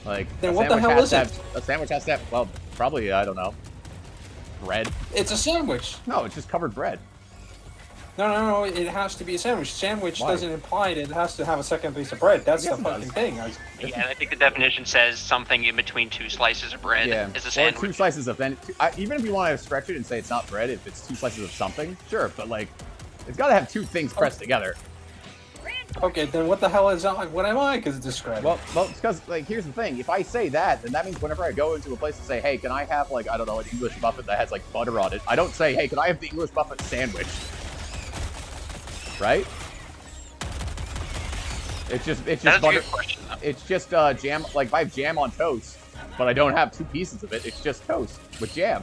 Like, Then what the hell is it? A sandwich has to have, well, probably, I don't know, bread. It's a sandwich. No, it's just covered bread. No, it has to be a sandwich. Sandwich Why? doesn't imply that it has to have a second piece of bread. That's the fucking thing. Yeah, and I think the definition says something in between two slices of bread is a sandwich. Or 2 slices of, even if you want to stretch it and say it's not bread, if it's 2 slices of something, sure, but like, it's got to have 2 things pressed together. Okay, then what the hell is what am I describing? Well, because, like, here's the thing. If I say that, then that means whenever I go into a place and say, hey, can I have, like, I don't know, an English muffin that has, like, butter on it, I don't say, hey, can I have the English muffin sandwich? Right? It's just butter. It's just jam. Like, if I have jam on toast, but I don't have 2 pieces of it, it's just toast with jam.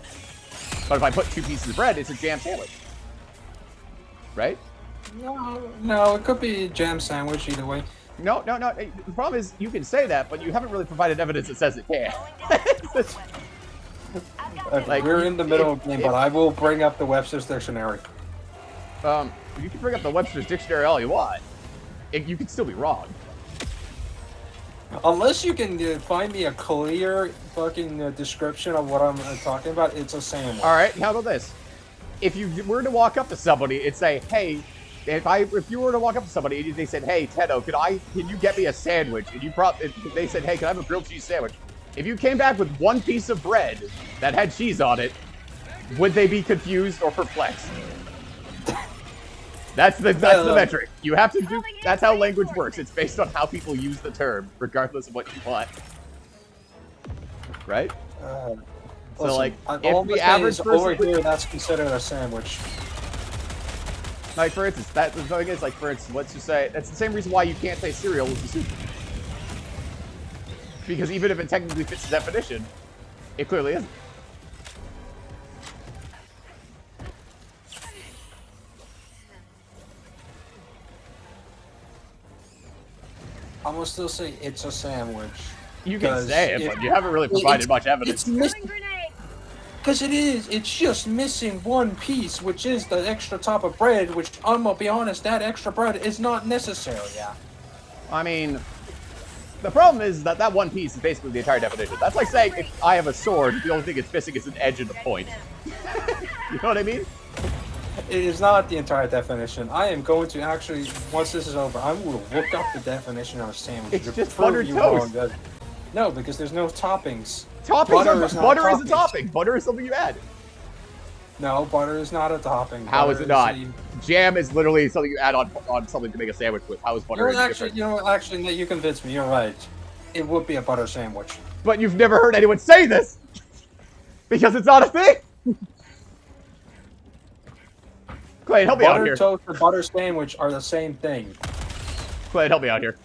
But if I put 2 pieces of bread, it's a jam sandwich. Right? No, it could be a jam sandwich either way. No. The problem is, you can say that, but you haven't really provided evidence that says it can. Okay, we're in the middle of the game, but I will bring up the Webster's Dictionary. You can bring up the Webster's Dictionary all you want. You can still be wrong. Unless you can find me a clear fucking description of what I'm talking about, it's a sandwich. All right, how about this? If you were to walk up to somebody and say, "Hey," if you were to walk up to somebody and they said, "Hey, Tenno, can you get me a sandwich?" And they said, "Hey, can I have a grilled cheese sandwich?" If you came back with 1 piece of bread that had cheese on it, would they be confused or perplexed? That's the metric. You have to do. That's how language works. It's based on how people use the term, regardless of what you want. Right? So, listen, like, all if the average person over here, that's considered a sandwich. Like, for instance, the thing is, like, for instance, let's just say that's the same reason why you can't say cereal is a soup. Because even if it technically fits the definition, it clearly isn't. I will still say it's a sandwich. You can say it, but you haven't really provided much evidence. Because it is. It's just missing 1 piece, which is the extra top of bread, which, I'm going to be honest, that extra bread is not necessary, yeah. I mean, the problem is that 1 piece is basically the entire definition. That's like saying if I have a sword, the only thing it's missing is an edge and a point. You know what I mean? It is not the entire definition. I am going to actually, once this is over, I'm going to look up the definition of a sandwich. It's just buttered toast. No, because there's no toppings. Butter is a topping. Butter is something you add. No, butter is not a topping. How is it not? Jam is literally something you add on something to make a sandwich with. How is butter different? Actually, you convinced me. You're right. It would be a butter sandwich. But you've never heard anyone say this! Because it's not a thing! Clayton, help me out here. Butter toast or butter sandwich are the same thing. Clayton, help me out here.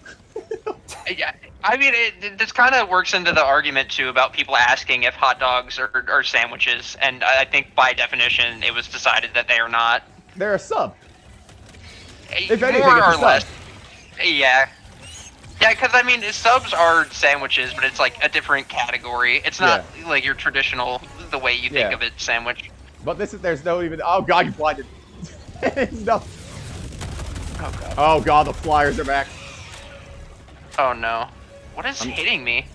Yeah, I mean, this kind of works into the argument, too, about people asking if hot dogs are sandwiches, and I think by definition it was decided that they are not. They're a sub. If anything, more it's a or sub. less. Yeah. Yeah, because, I mean, subs are sandwiches, but it's like a different category. It's not like your traditional, the way you think of it, sandwich. But there's no even, oh god, you blinded. No. Oh god. Oh god, the flyers are back. Oh no. What is hitting me?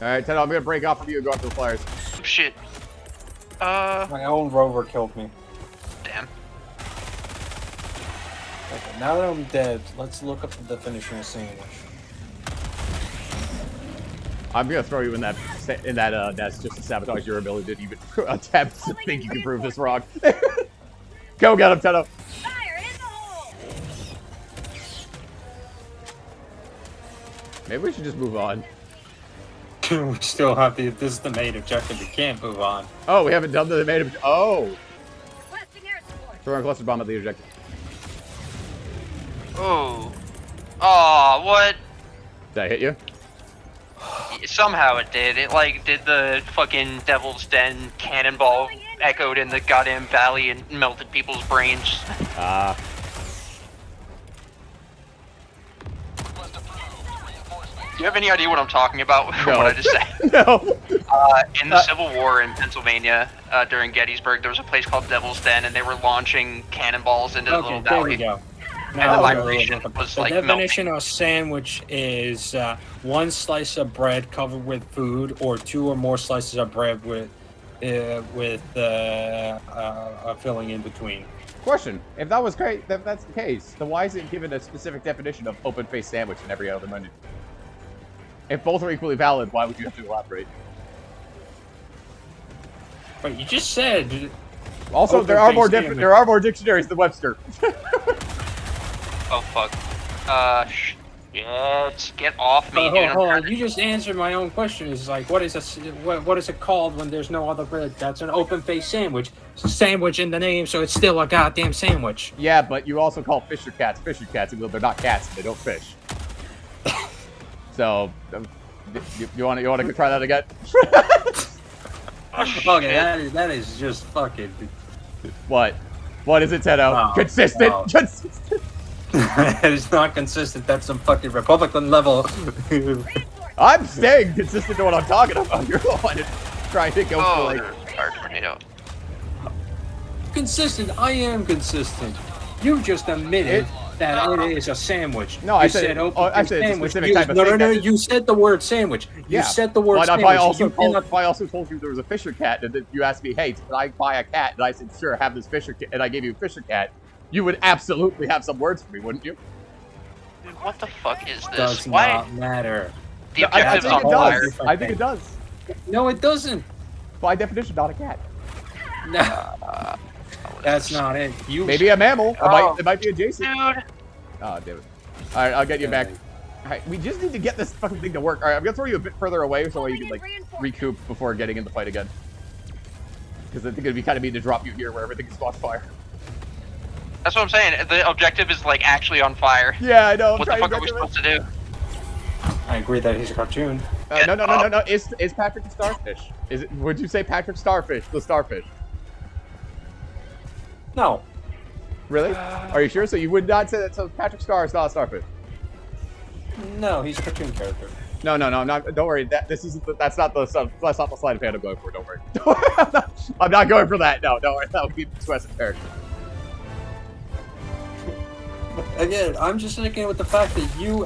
Alright, Tenno, I'm gonna break off from you and go after the flyers. Shit. My own rover killed me. Damn. Okay, now that I'm dead, let's look up the definition of sandwich. I'm gonna throw you in that nest just to sabotage your ability to even attempt to think you can prove this wrong. Go get him, Tenno. Fire in the hole! Maybe we should just move on. We still have this is the main objective, we can't move on. Oh, we haven't done the main objective. Oh! Requesting air support. Throw a cluster bomb at the objective. Oh. Aw, what? Did I hit you? Somehow it did. It, like, did the fucking Devil's Den cannonball echoed in the goddamn valley and melted people's brains. Ah. Do you have any idea what I'm talking about from No. what I just said? No! In the Civil War in Pennsylvania, during Gettysburg, there was a place called Devil's Den, and they were launching cannonballs into the little Okay, there valley. we go. And my no, ration no. was The like definition melting. of sandwich is one slice of bread covered with food, or two or more slices of bread with a filling in between. Question: if that was great, if that's the case, then why is it given a specific definition of open-faced sandwich in every other menu? If both are equally valid, why would you have to elaborate? But you just said. Also, there are more dictionaries than Webster. Oh fuck. Shit. Get off me, dude. Hold on. You just answered my own question. It's like, what is it called when there's no other bread? That's an open-faced sandwich. It's a sandwich in the name, so it's still a goddamn sandwich. Yeah, but you also call fisher cats, even though they're not cats and they don't fish. So, you want to try that again? Okay, that is just fucking. What? What is it, Tenno? Wow. Consistent? Wow. Consistent? It's not consistent. That's some fucking Republican level. I'm staying consistent to what I'm talking about. You're the one trying to go for like... tornado. Consistent. I am consistent. You just admitted that it is a sandwich. No, I said open I said it's a sandwich. specific type of thing. No. You said the word sandwich. You said the word but sandwich. If I also told you there was a fisher cat, and then you asked me, hey, can I buy a cat? And I said, sure, have this fisher cat, and I gave you a fisher cat, you would absolutely have some words for me, wouldn't you? Dude, what the fuck is this? Does Why? not matter. The I objective's think on it fire. does. I think it does. No, it doesn't. By definition, not a cat. No, that's not it. You Maybe a mammal. It might be adjacent. Dude. Oh, damn it. Alright, I'll get you back. Alright, we just need to get this fucking thing to work. Alright, I'm gonna throw you a bit further away so you can, like, recoup before getting in the fight again. Because I think it'd be kind of mean to drop you here where everything is on fire. That's what I'm saying. The objective is like actually on fire. Yeah, I know. What the fuck are we supposed to do? I agree that he's a cartoon. No. Is Patrick the starfish? Is it? Would you say Patrick Starfish, the starfish? No. Really? Are you sure? So you would not say that? So Patrick Star is not a starfish? No, he's a cartoon character. No. I'm not. Don't worry. That's not the sleight of hand I'm going for. Don't worry. I'm not going for that. No, don't worry. That would be too esoteric. Again, I'm just thinking with the fact that you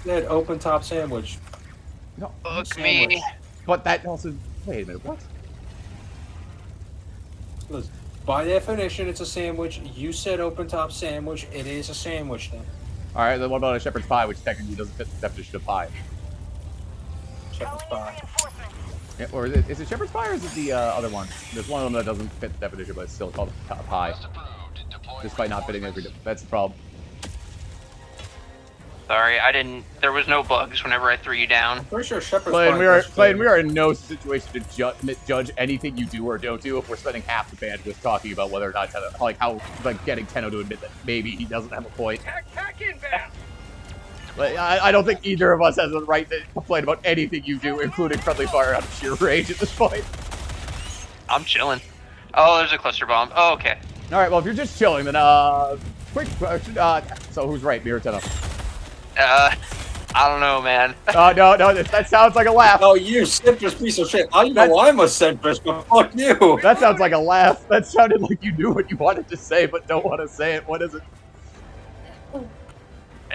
said open top sandwich. No. Fuck me. But that also. Wait a minute. What? Listen, by definition, it's a sandwich. You said open top sandwich. It is a sandwich then. All right. Then what about a shepherd's pie, which technically doesn't fit the definition of pie? Shepherd's pie. Yeah, or is it shepherd's pie or is it the other one? There's one of them that doesn't fit the definition, but it's still called a pie. Despite not fitting every. That's the problem. Sorry, I didn't. There was no bugs whenever I threw you down. I'm pretty sure shepherd's Clayton, pie. we are in no situation to judge anything you do or don't do if we're spending half the bandwidth talking about whether or not Tenno, getting Tenno to admit that maybe he doesn't have a point. But I don't think either of us has the right to complain about anything you do, including friendly fire out of sheer rage at this point. I'm chilling. Oh, there's a cluster bomb. Oh, okay. All right, well, if you're just chilling, then quick question. So who's right, me or Tenno? I don't know, man. No, that sounds like a laugh. Oh, you centrist piece of shit. I know I'm a centrist, but fuck you. That sounds like a laugh. That sounded like you knew what you wanted to say, but don't want to say it. What is it?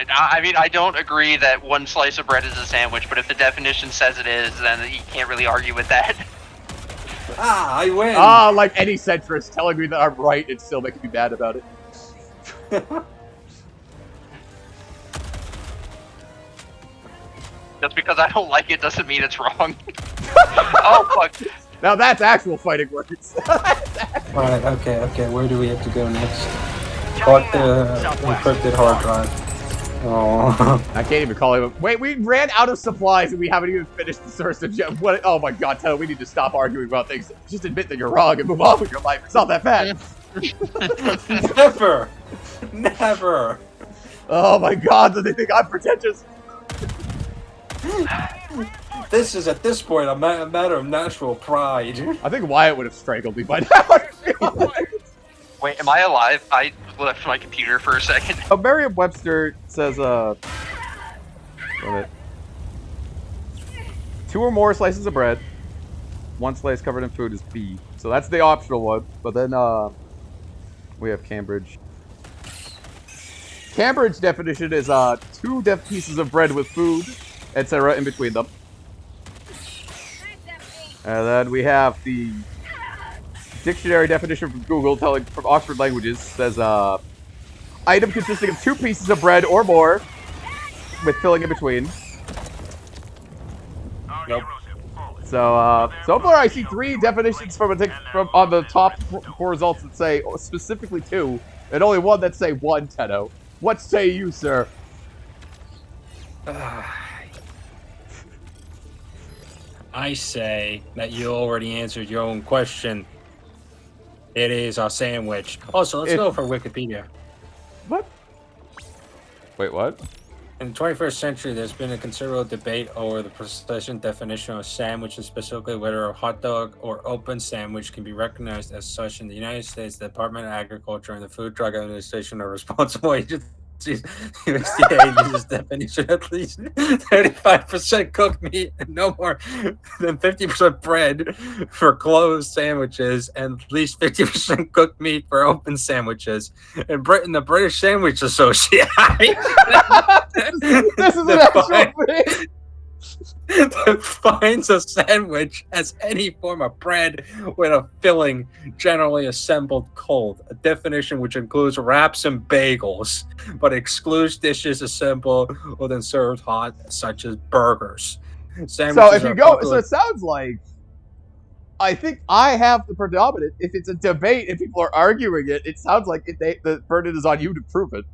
I mean, I don't agree that one slice of bread is a sandwich, but if the definition says it is, then you can't really argue with that. Ah, I win. Like any centrist telling me that I'm right and still making me mad about it. Just because I don't like it doesn't mean it's wrong. Oh, fuck. Now that's actual fighting words. Alright, okay. Where do we have to go next? Got the encrypted hard drive. Oh. I can't even call him. Wait, we ran out of supplies and we haven't even finished the source of gem. What? Oh my god, Tenno, we need to stop arguing about things. Just admit that you're wrong and move on with your life. It's not that bad. Never. Oh my god, do they think I'm pretentious? This is at this point a matter of natural pride. I think Wyatt would have strangled me by now. Wait, am I alive? I left my computer for a second. Merriam-Webster says, wait a minute. 2 or more slices of bread. 1 slice covered in food is B. So that's the optional one. But then, we have Cambridge. Cambridge definition is 2 pieces of bread with food, etc. in between them. And then we have the dictionary definition from Google, from Oxford Languages, says item consisting of 2 pieces of bread or more, with filling in between. Nope. So so far I see 3 definitions from on the top 4 results that say specifically 2, and only 1 that say 1. Tenno, what say you, sir? I say that you already answered your own question. It is a sandwich. Also, let's go for Wikipedia. What? Wait, what? In the 21st century, there's been a considerable debate over the precise definition of sandwich, and specifically whether a hot dog or open sandwich can be recognized as such. In the United States, the Department of Agriculture and the Food Drug Administration are responsible agencies. USDA uses definition at least 35% cooked meat and no more than 50% bread for closed sandwiches, and at least 50% cooked meat for open sandwiches. In Britain, the British Sandwich Association This is an actual thing. defines a sandwich as any form of bread with a filling, generally assembled cold. A definition which includes wraps and bagels, but excludes dishes assembled or then served hot, such as burgers. So if you go, so it sounds like, I think I have the predominant. If it's a debate and people are arguing it, it sounds like the burden is on you to prove it.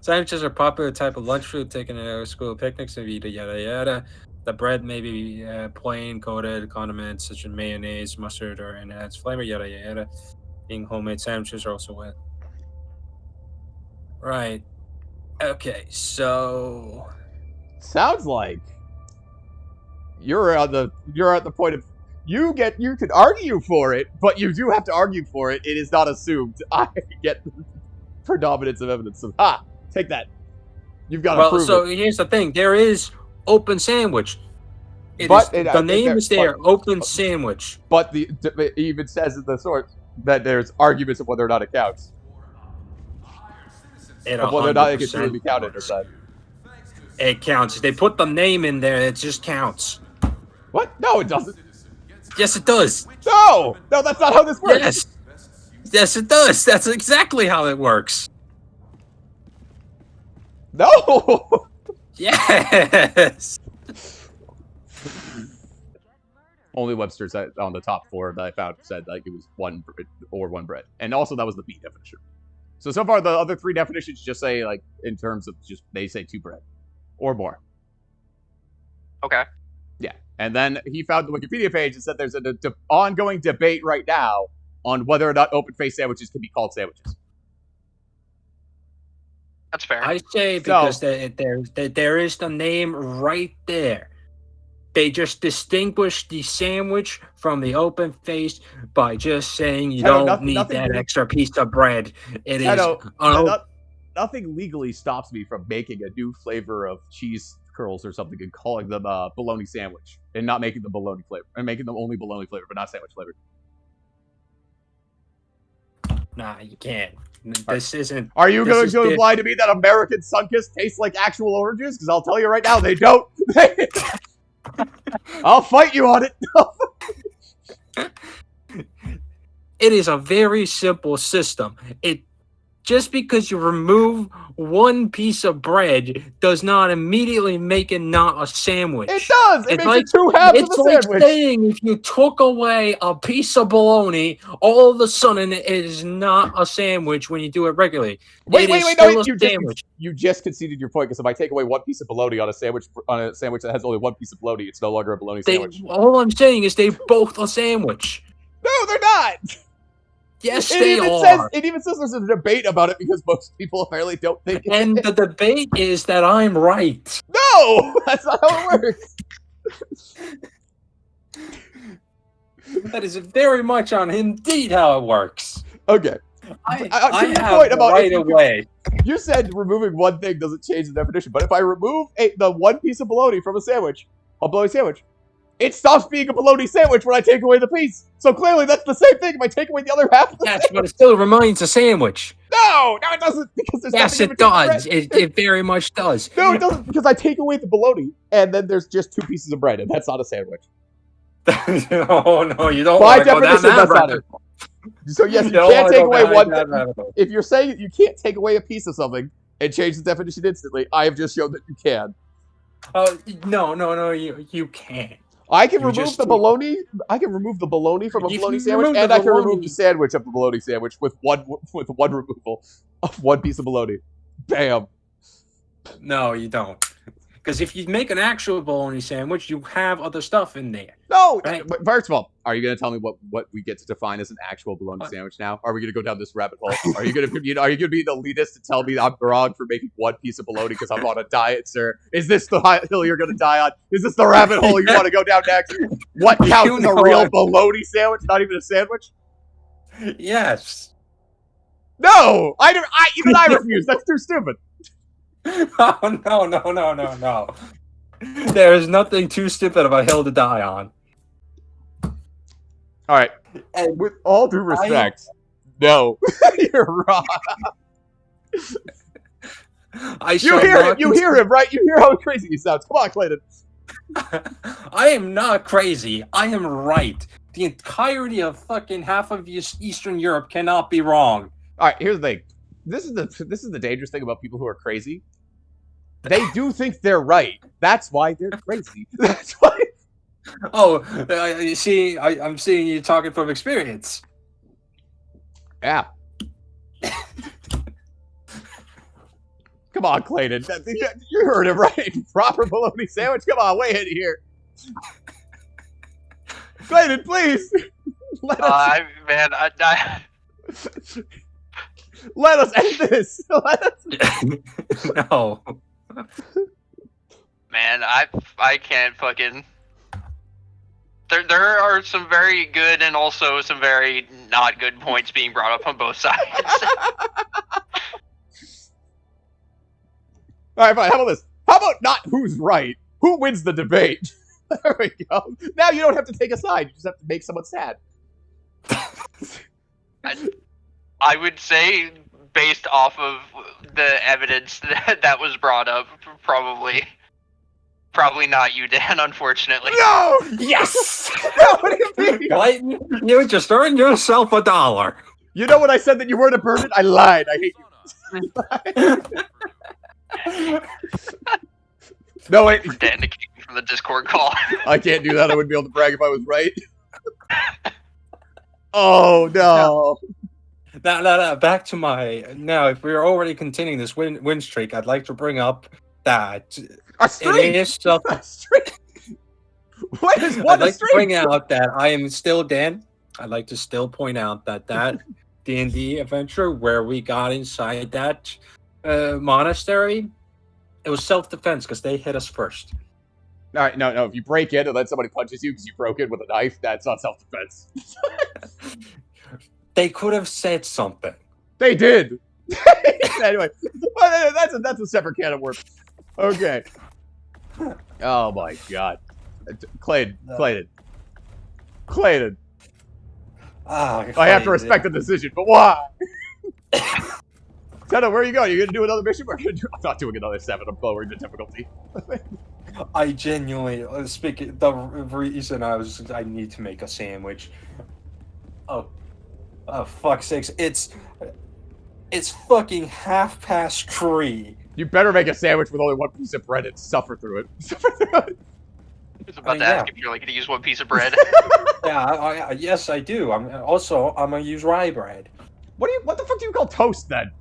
Sandwiches are a popular type of lunch food taken at school picnics and yada yada. The bread may be plain coated condiments such as mayonnaise, mustard, or enhanced flavor, yada yada. Being homemade sandwiches are also wet. Right. Okay, so Sounds like you're at the point of you could argue for it, but you do have to argue for it. It is not assumed. I get the predominance of evidence. So, take that. You've got to prove so it. here's the thing: there is open sandwich. The name is there, open sandwich. But it even says in the source that there's arguments of whether or not it counts. Of whether or not it can really be counted or not. It counts. If they put the name in there, it just counts. What? No, it doesn't. Yes, it does. No, that's not how this works. Yes, it does. That's exactly how it works. No. Yes. Only Webster said on the top 4 that I found said like it was 1 bread, and also that was the B definition. So far the other 3 definitions just say like in terms of just they say 2 bread or more. Okay. Yeah, and then he found the Wikipedia page and said there's an ongoing debate right now on whether or not open-faced sandwiches can be called sandwiches. That's fair. I say because there is the name right there. They just distinguish the sandwich from the open face by just saying you don't need that extra piece of bread. It is nothing legally stops me from making a new flavor of cheese curls or something and calling them bologna sandwich and not making them bologna flavor and making them only bologna flavor but not sandwich flavored. Nah, you can't. This isn't. Are you going to imply to me that American Sunkist tastes like actual oranges? Because I'll tell you right now, they don't. I'll fight you on it. It is a very simple system. Just because you remove one piece of bread does not immediately make it not a sandwich. It does. It makes it 2 halves of a sandwich. It's like saying if you took away a piece of bologna, all of a sudden it is not a sandwich when you do it regularly. Wait, you just conceded your point because if I take away 1 piece of bologna on a sandwich that has only 1 piece of bologna, it's no longer a bologna sandwich. All I'm saying is they're both a sandwich. No, they're not. Yes, they are. It even says there's a debate about it because most people apparently don't think it. And the debate is that I'm right. No! That's not how it works. That is very much on indeed how it works. Okay. I have the right away. You said removing 1 thing doesn't change the definition, but if I remove the 1 piece of bologna from a bologna sandwich, it stops being a bologna sandwich when I take away the piece. So clearly that's the same thing if I take away the other half of the sandwich. But it still remains a sandwich. No, it doesn't, because there's Yes, nothing in it between the does. bread. It very much does. No, it doesn't, because I take away the bologna, and then there's just 2 pieces of bread, and that's not a sandwich. No, you don't By want to go down definition, that that's not rabbit it. So yes, you don't can't wanna take go away behind one that thing. rabbit hole. If you're saying you can't take away a piece of something and change the definition instantly, I have just shown that you can. Oh, no, you can't. I can You remove just the take- bologna. I can remove the bologna from a You bologna can sandwich, remove the and I can remove bologna. the sandwich of the bologna sandwich with one removal of 1 piece of bologna. Bam. No, you don't. Because if you make an actual bologna sandwich, you have other stuff in there. No. Right. But first of all, are you going to tell me what we get to define as an actual bologna sandwich now? Are we going to go down this rabbit hole? Are you going to be an elitist and tell me I'm wrong for making 1 piece of bologna because I'm on a diet, sir? Is this the hill you're going to die on? Is this the rabbit hole you want to go down next? What You counts as a know real what? bologna sandwich? Not even a sandwich? Yes. No, even I refuse. That's too stupid. Oh, no. There is nothing too stupid of a hill to die on. All right. And With all due respect, no, you're wrong. You hear him, right? You hear how crazy he sounds. Come on, Clayton. I am not crazy. I am right. The entirety of fucking half of Eastern Europe cannot be wrong. All right, here's the thing. This is the dangerous thing about people who are crazy. They do think they're right. That's why they're crazy. That's why. Oh, you see, I'm seeing you talking from experience. Yeah. Come on, Clayton. You heard him right. Proper bologna sandwich. Come on, way in here. Clayton, please. Let us end this. No. Man, I can't fucking. There are some very good and also some very not good points being brought up on both sides. All right, fine. How about this? How about not who's right? Who wins the debate? There we go. Now you don't have to take a side. You just have to make someone sad. I would say, based off of the evidence that was brought up, probably not you, Dan. Unfortunately. No! Yes! No, what do you mean? Clayton, you just earned yourself $1. You know when I said that you weren't a burden? I lied. I hate you. No, wait. For Dan to kick me from the Discord call. I can't do that. I wouldn't be able to brag if I was right. Oh, no. No. Back to my... Now, if we're already continuing this win streak, I'd like to bring up that... A streak! It is stuff... A streak! What is I'd one like streak? to bring out that I am still Dan. I'd like to still point out that D&D adventure where we got inside that monastery, it was self-defense because they hit us first. All right, no. If you break in and then somebody punches you because you broke in with a knife, that's not self-defense. They could have said something. They did. Anyway, that's a separate can of worms. Okay. Oh my God, Clayton. I have to respect the decision, but why? Tenno, where are you going? You gonna do another mission? I'm not doing another 7. I'm lowering the difficulty. I genuinely, the reason I need to make a sandwich. Oh, fuck's sakes! It's fucking 3:30. You better make a sandwich with only 1 piece of bread and suffer through it. I was about to ask if you're like going to use 1 piece of bread. Yeah, yes, I do. I'm gonna use rye bread. What the fuck do you call toast then?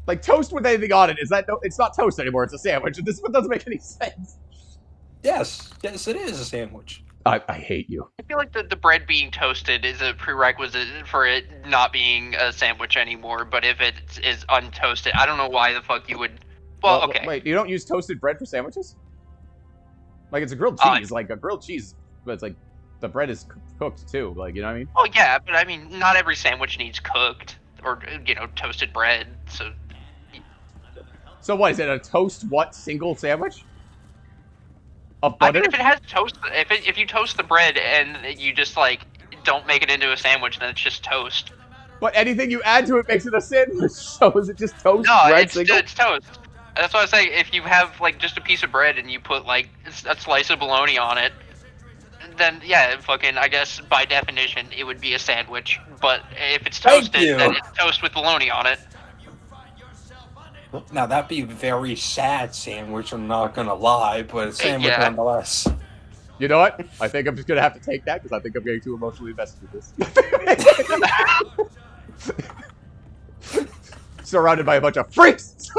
Like toast with anything on it? It's not toast anymore. It's a sandwich. This one doesn't make any sense. Yes, it is a sandwich. I hate you. I feel like the bread being toasted is a prerequisite for it not being a sandwich anymore, but if it is untoasted, I don't know why the fuck you would... Well, okay. Wait, you don't use toasted bread for sandwiches? Like, it's a grilled cheese. Like, a grilled cheese, but it's like, the bread is cooked too. Like, you know what I mean? Oh, yeah, but I mean, not every sandwich needs cooked or, toasted bread, so... So what, is it a toast single sandwich? Of I butter? mean, if it has toast, if you toast the bread and you just, like, don't make it into a sandwich, then it's just toast. But anything you add to it makes it a sandwich. So is it just toast, No, bread, single? it's toast. That's why I say if you have like just a piece of bread and you put like a slice of bologna on it, then yeah, fucking I guess by definition it would be a sandwich. But if it's Thank toasted, you. then it's toast with bologna on it. Now that'd be a very sad sandwich. I'm not gonna lie, but a sandwich Yeah. nonetheless. You know what? I think I'm just gonna have to take that because I think I'm getting too emotionally invested with this. Surrounded by a bunch of freaks.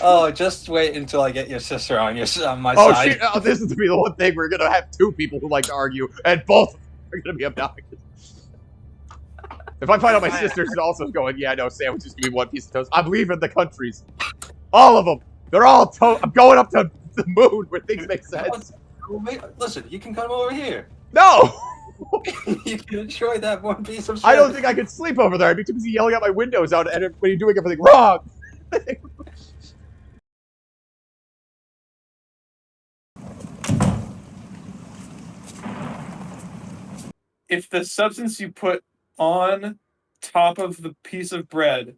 Oh, just wait until I get your sister on my Oh side. shit! Oh, this is to be the one thing we're gonna have two people who like to argue, and both are gonna be obnoxious. If I find out my sister's also going, yeah, no, sandwiches give me one piece of toast. I'm leaving the countries. All of them. They're all toast. I'm going up to the moon where things make sense. Listen, you can come over here. No! You can enjoy that one piece of shit. I don't think I could sleep over there. I'd be too busy yelling out my windows out and everybody doing everything wrong. If the substance you put on top of the piece of bread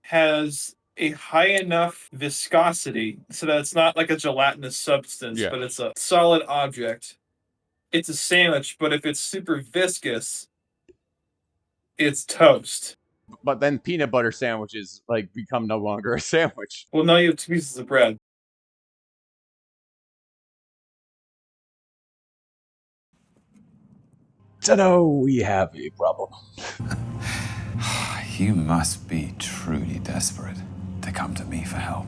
has a high enough viscosity so that it's not like a gelatinous substance, Yeah. but it's a solid object, it's a sandwich. But if it's super viscous, it's toast. But then peanut butter sandwiches like become no longer a sandwich. Well, now you have 2 pieces of bread. Tenno, we have a problem. You must be truly desperate to come to me for help.